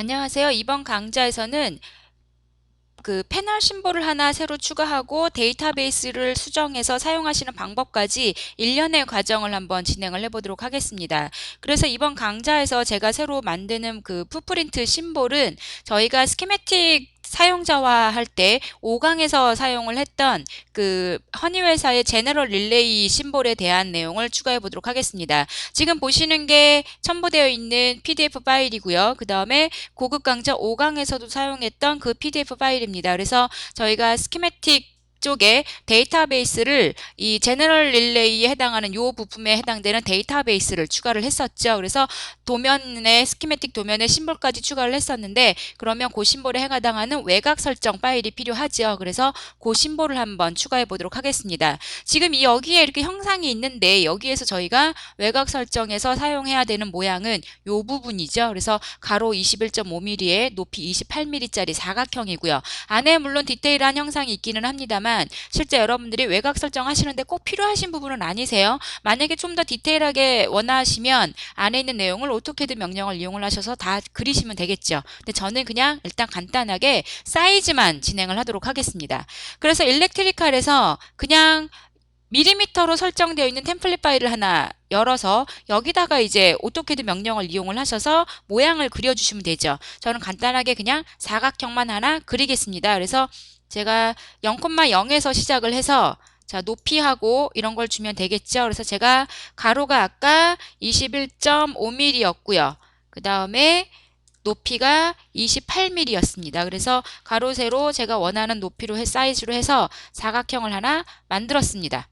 안녕하세요. 이번 강좌에서는 그 패널 심볼을 하나 새로 추가하고 데이터베이스를 수정해서 사용하시는 방법까지 일련의 과정을 한번 진행을 해보도록 하겠습니다. 그래서 이번 강좌에서 제가 새로 만드는 그 풋프린트 심볼은 저희가 스키매틱 사용자화 할 때 5강에서 사용을 했던 그 허니웨사의 제너럴 릴레이 심볼에 대한 내용을 추가해 보도록 하겠습니다. 지금 보시는 게 첨부되어 있는 PDF 파일이고요. 그 다음에 고급 강좌 5강에서도 사용했던 그 PDF 파일입니다. 그래서 저희가 스키매틱 쪽에 데이터베이스를 이 제너럴 릴레이에 해당하는 요 부품에 해당되는 데이터베이스를 추가를 했었죠. 그래서 도면에 스키매틱 도면에 심볼까지 추가를 했었는데 그러면 그 심볼에 해당하는 외곽 설정 파일이 필요하죠. 그래서 그 심볼을 한번 추가해 보도록 하겠습니다. 지금 여기에 이렇게 형상이 있는데 여기에서 저희가 외곽 설정에서 사용해야 되는 모양은 요 부분이죠. 그래서 가로 21.5mm에 높이 28mm짜리 사각형이고요. 안에 물론 디테일한 형상이 있기는 합니다만 실제 여러분들이 외곽 설정하시는데 꼭 필요하신 부분은 아니세요. 만약에 좀 더 디테일하게 원하시면 안에 있는 내용을 오토캐드 명령을 이용을 하셔서 다 그리시면 되겠죠. 근데 저는 그냥 일단 간단하게 사이즈만 진행을 하도록 하겠습니다. 그래서 일렉트리칼에서 그냥 밀리미터로 설정되어 있는 템플릿 파일을 하나 열어서 여기다가 이제 오토캐드 명령을 이용을 하셔서 모양을 그려주시면 되죠. 저는 간단하게 그냥 사각형만 하나 그리겠습니다. 그래서 제가 0,0에서 시작을 해서 자, 높이하고 이런 걸 주면 되겠죠. 그래서 제가 가로가 아까 21.5mm였고요. 그 다음에 높이가 28mm였습니다. 그래서 가로 세로 제가 원하는 높이로 사이즈로 해서 사각형을 하나 만들었습니다.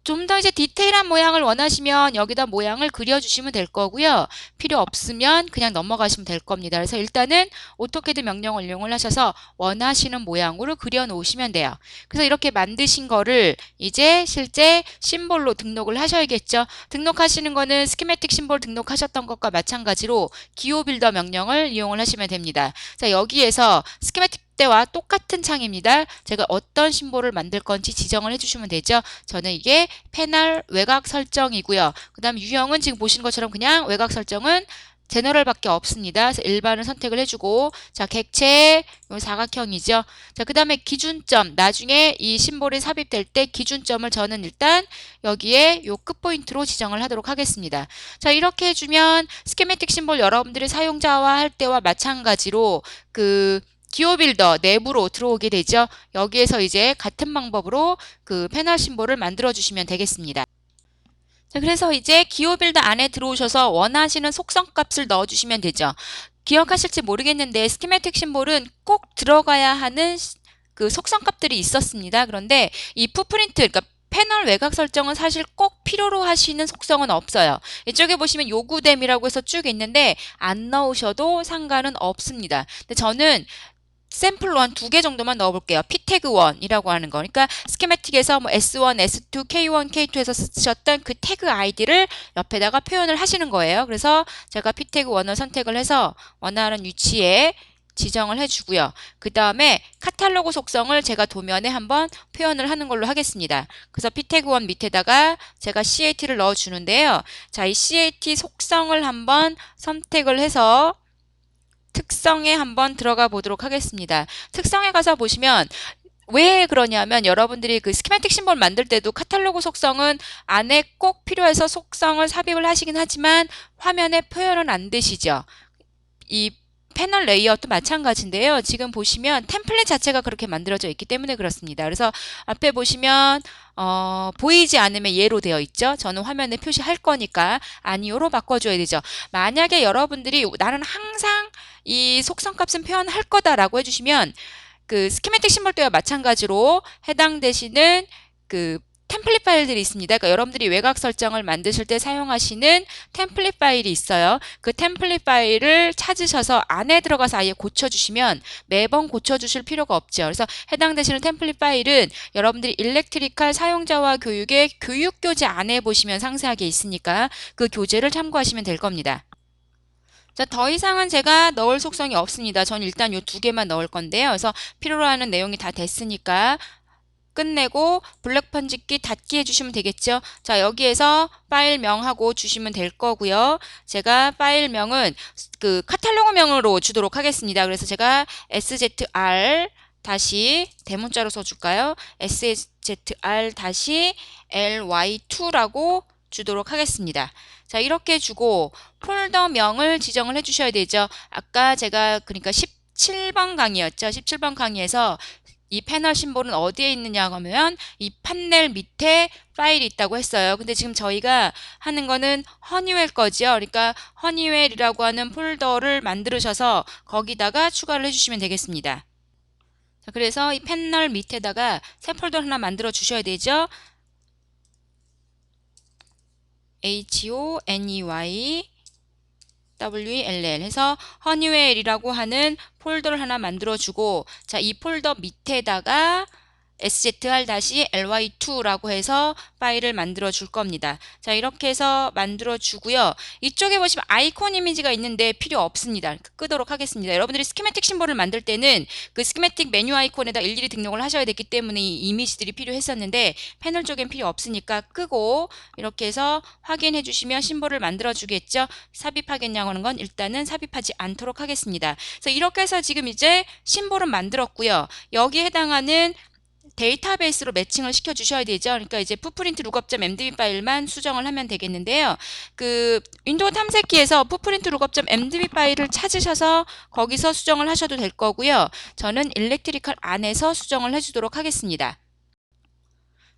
좀 더 이제 디테일한 모양을 원하시면 여기다 모양을 그려주시면 될 거고요. 필요 없으면 그냥 넘어가시면 될 겁니다. 그래서 일단은 오토캐드 명령을 이용을 하셔서 원하시는 모양으로 그려 놓으시면 돼요. 그래서 이렇게 만드신 거를 이제 실제 심볼로 등록을 하셔야겠죠. 등록하시는 거는 스키매틱 심볼 등록하셨던 것과 마찬가지로 기호 빌더 명령을 이용을 하시면 됩니다. 자, 여기에서 스키매틱 때와 똑같은 창입니다. 제가 어떤 심볼을 만들 건지 지정을 해주시면 되죠. 저는 이게 패널 외곽 설정이고요. 그 다음 유형은 지금 보시는 것처럼 그냥 외곽 설정은 제너럴밖에 없습니다. 그래서 일반을 선택을 해주고 자 객체 사각형이죠. 자 그 다음에 기준점 나중에 이 심볼이 삽입될 때 기준점을 저는 일단 여기에 요 끝포인트로 지정을 하도록 하겠습니다. 자 이렇게 해주면 스키매틱 심볼 여러분들이 사용자화 할 때와 마찬가지로 그 기호 빌더 내부로 들어오게 되죠. 여기에서 이제 같은 방법으로 그 패널 심볼을 만들어 주시면 되겠습니다. 자, 그래서 이제 기호 빌더 안에 들어오셔서 원하시는 속성 값을 넣어 주시면 되죠. 기억하실지 모르겠는데 스키매틱 심볼은 꼭 들어가야 하는 그 속성 값들이 있었습니다. 그런데 이 풋프린트 그러니까 패널 외곽 설정은 사실 꼭 필요로 하시는 속성은 없어요. 이쪽에 보시면 요구됨이라고 해서 쭉 있는데 안 넣으셔도 상관은 없습니다. 근데 저는 샘플로 한 2개 정도만 넣어볼게요. ptag 1이라고 하는 거. 그러니까 스키매틱에서 뭐 S1, S2, K1, K2에서 쓰셨던 그 태그 아이디를 옆에다가 표현을 하시는 거예요. 그래서 제가 ptag 1을 선택을 해서 원하는 위치에 지정을 해주고요. 그 다음에 카탈로그 속성을 제가 도면에 한번 표현을 하는 걸로 하겠습니다. 그래서 ptag 1 밑에다가 제가 cat를 넣어주는데요. 자, 이 cat 속성을 한번 선택을 해서 특성에 한번 들어가 보도록 하겠습니다. 특성에 가서 보시면 왜 그러냐면 여러분들이 그 스키매틱 심볼 만들 때도 카탈로그 속성은 안에 꼭 필요해서 속성을 삽입을 하시긴 하지만 화면에 표현은 안 되시죠. 이 패널 레이아웃도 마찬가지인데요. 지금 보시면 템플릿 자체가 그렇게 만들어져 있기 때문에 그렇습니다. 그래서 앞에 보시면 보이지 않으면 예로 되어 있죠. 저는 화면에 표시할 거니까 아니요로 바꿔줘야 되죠. 만약에 여러분들이 나는 항상 이 속성값은 표현할 거다라고 해주시면 그 스키매틱 심볼 때와 마찬가지로 해당되시는 그 템플릿 파일들이 있습니다. 그러니까 여러분들이 외곽 설정을 만드실 때 사용하시는 템플릿 파일이 있어요. 그 템플릿 파일을 찾으셔서 안에 들어가서 아예 고쳐주시면 매번 고쳐주실 필요가 없죠. 그래서 해당되시는 템플릿 파일은 여러분들이 일렉트리칼 사용자와 교육의 교육교재 안에 보시면 상세하게 있으니까 그 교재를 참고하시면 될 겁니다. 자, 더 이상은 제가 넣을 속성이 없습니다. 전 일단 요 2개만 넣을 건데요. 그래서 필요로 하는 내용이 다 됐으니까 끝내고 블랙 편집기 닫기 해주시면 되겠죠. 자, 여기에서 파일명하고 주시면 될 거고요. 제가 파일명은 그 카탈로그명으로 주도록 하겠습니다. 그래서 제가 SZR 다시 대문자로 써줄까요? SZR 다시 LY2라고 주도록 하겠습니다. 자, 이렇게 주고 폴더명을 지정을 해주셔야 되죠. 아까 제가 그러니까 17번 강의였죠. 17번 강의에서 이 패널 심볼은 어디에 있느냐 하면 이 판넬 밑에 파일이 있다고 했어요. 근데 지금 저희가 하는 거는 허니웰 거죠. 그러니까 허니웰이라고 하는 폴더를 만들으셔서 거기다가 추가를 해주시면 되겠습니다. 자, 그래서 이 패널 밑에다가 새 폴더 하나 만들어 주셔야 되죠. HONEY WELL 해서 허니웰이라고 하는 폴더를 하나 만들어 주고, 자, 이 폴더 밑에다가 SZR-LY2라고 해서 파일을 만들어 줄 겁니다. 자, 이렇게 해서 만들어 주고요. 이쪽에 보시면 아이콘 이미지가 있는데 필요 없습니다. 끄도록 하겠습니다. 여러분들이 스키매틱 심볼을 만들 때는 그 스키매틱 메뉴 아이콘에다 일일이 등록을 하셔야 됐기 때문에 이 이미지들이 필요했었는데 패널 쪽엔 필요 없으니까 끄고 이렇게 해서 확인해 주시면 심볼을 만들어 주겠죠. 삽입하겠냐고 하는 건 일단은 삽입하지 않도록 하겠습니다. 그래서 이렇게 해서 지금 이제 심볼은 만들었고요. 여기에 해당하는 데이터베이스로 매칭을 시켜 주셔야 되죠. 그러니까 이제 풋프린트 룩업.mdb 파일만 수정을 하면 되겠는데요. 그 윈도우 탐색기에서 풋프린트 룩업.mdb 파일을 찾으셔서 거기서 수정을 하셔도 될 거고요. 저는 일렉트리컬 안에서 수정을 해주도록 하겠습니다.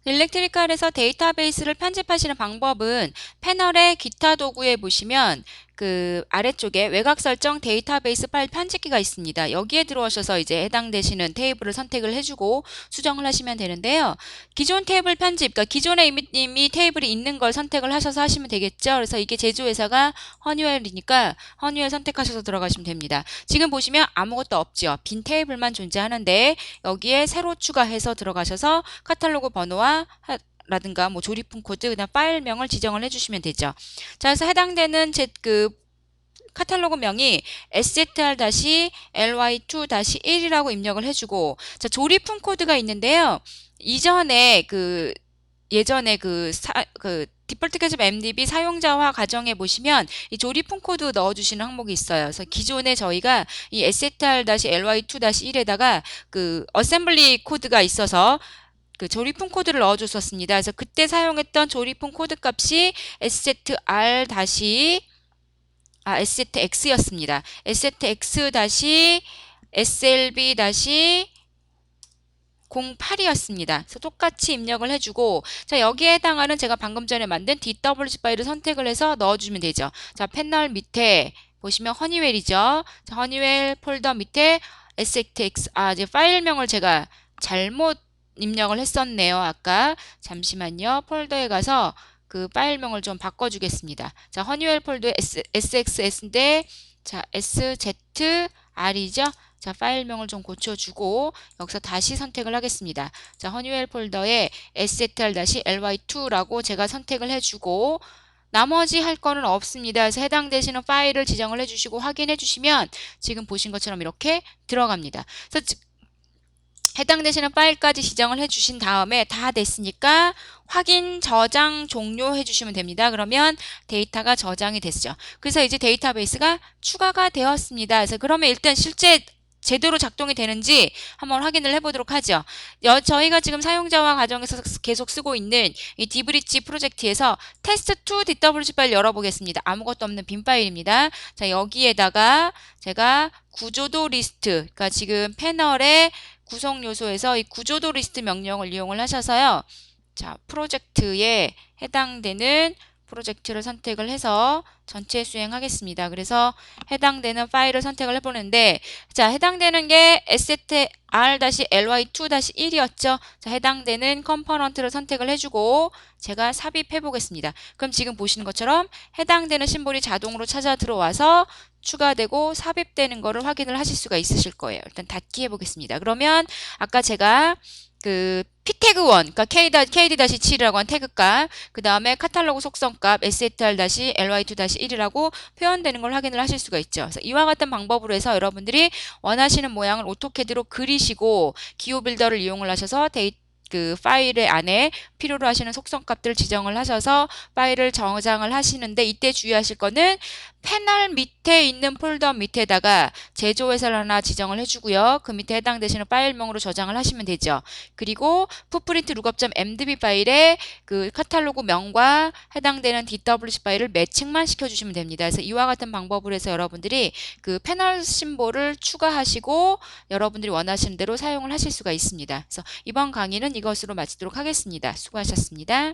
일렉트리컬에서 데이터베이스를 편집하시는 방법은 패널의 기타 도구에 보시면 그 아래쪽에 외곽 설정 데이터베이스 파일 편집기가 있습니다. 여기에 들어오셔서 이제 해당되시는 테이블을 선택을 해주고 수정을 하시면 되는데요. 기존 테이블 편집, 그러니까 기존에 이미 테이블이 있는 걸 선택을 하셔서 하시면 되겠죠. 그래서 이게 제조회사가 허니웰이니까 허니웰 선택하셔서 들어가시면 됩니다. 지금 보시면 아무것도 없죠. 빈 테이블만 존재하는데 여기에 새로 추가해서 들어가셔서 카탈로그 번호와 라든가 뭐 조립품 코드, 그다음 파일명을 지정을 해주시면 되죠. 자, 그래서 해당되는 그 카탈로그명이 SZR-LY2-1이라고 입력을 해주고, 자, 조립품 코드가 있는데요. 예전에 그 디폴트 캐치 MDB 사용자화 과정에 보시면 이 조립품 코드 넣어주시는 항목이 있어요. 그래서 기존에 저희가 이 SZR-LY2-1에다가 그 어셈블리 코드가 있어서 그 조립품 코드를 넣어줬었습니다. 그래서 그때 사용했던 조립품 코드 값이 SZX였습니다. SZX-SLB-08이었습니다. 그래서 똑같이 입력을 해주고, 자, 여기에 해당하는 제가 방금 전에 만든 DWG 파일을 선택을 해서 넣어주면 되죠. 자, 패널 밑에 보시면 허니웰이죠. 자, 허니웰 폴더 밑에 SZX, 이제 파일명을 제가 잘못 입력을 했었네요. 아까 잠시만요. 폴더에 가서 그 파일명을 좀 바꿔주겠습니다. 자, 허니웰 폴더에 SXS인데 자, SZR이죠. 자, 파일명을 좀 고쳐주고 여기서 다시 선택을 하겠습니다. 자, 허니웰 폴더에 SZR-LY2라고 제가 선택을 해주고 나머지 할 거는 없습니다. 그래서 해당되시는 파일을 지정을 해주시고 확인해 주시면 지금 보신 것처럼 이렇게 들어갑니다. 그래서 해당되시는 파일까지 지정을 해주신 다음에 다 됐으니까 확인 저장 종료해 주시면 됩니다. 그러면 데이터가 저장이 됐죠. 그래서 이제 데이터베이스가 추가가 되었습니다. 그래서 그러면 일단 실제 제대로 작동이 되는지 한번 확인을 해보도록 하죠. 저희가 지금 사용자화 과정에서 계속 쓰고 있는 이 디브리지 프로젝트에서 테스트2 DWG 파일 열어보겠습니다. 아무것도 없는 빈 파일입니다. 자, 여기에다가 제가 구조도 리스트, 그러니까 지금 패널의 구성 요소에서 이 구조도 리스트 명령을 이용을 하셔서요. 자, 프로젝트에 해당되는 프로젝트를 선택을 해서 전체 수행하겠습니다. 그래서 해당되는 파일을 선택을 해보는데, 자, 해당되는 게 SZR-LY2-1이었죠. 자, 해당되는 컴포넌트를 선택을 해주고 제가 삽입해 보겠습니다. 그럼 지금 보시는 것처럼 해당되는 심볼이 자동으로 찾아 들어와서 추가되고 삽입되는 거를 확인을 하실 수가 있으실 거예요. 일단 닫기 해보겠습니다. 그러면 아까 제가 그 pTag1, 그러니까 KD-7이라고 한 태그값, 그 다음에 카탈로그 속성값 SZR-LY2-1이라고 표현되는 걸 확인을 하실 수가 있죠. 그래서 이와 같은 방법으로 해서 여러분들이 원하시는 모양을 오토캐드로 그리시고 기호 빌더를 이용을 하셔서 그 파일의 안에 필요로 하시는 속성값들 지정을 하셔서 파일을 저장을 하시는데, 이때 주의하실 거는 패널 밑에 있는 폴더 밑에다가 제조회사를 하나 지정을 해주고요. 그 밑에 해당되시는 파일명으로 저장을 하시면 되죠. 그리고 풋프린트 lookup.mdb 파일에 그 카탈로그 명과 해당되는 DWC 파일을 매칭만 시켜주시면 됩니다. 그래서 이와 같은 방법을 해서 여러분들이 그 패널 심볼을 추가하시고 여러분들이 원하시는 대로 사용을 하실 수가 있습니다. 그래서 이번 강의는 이것으로 마치도록 하겠습니다. 수고하셨습니다.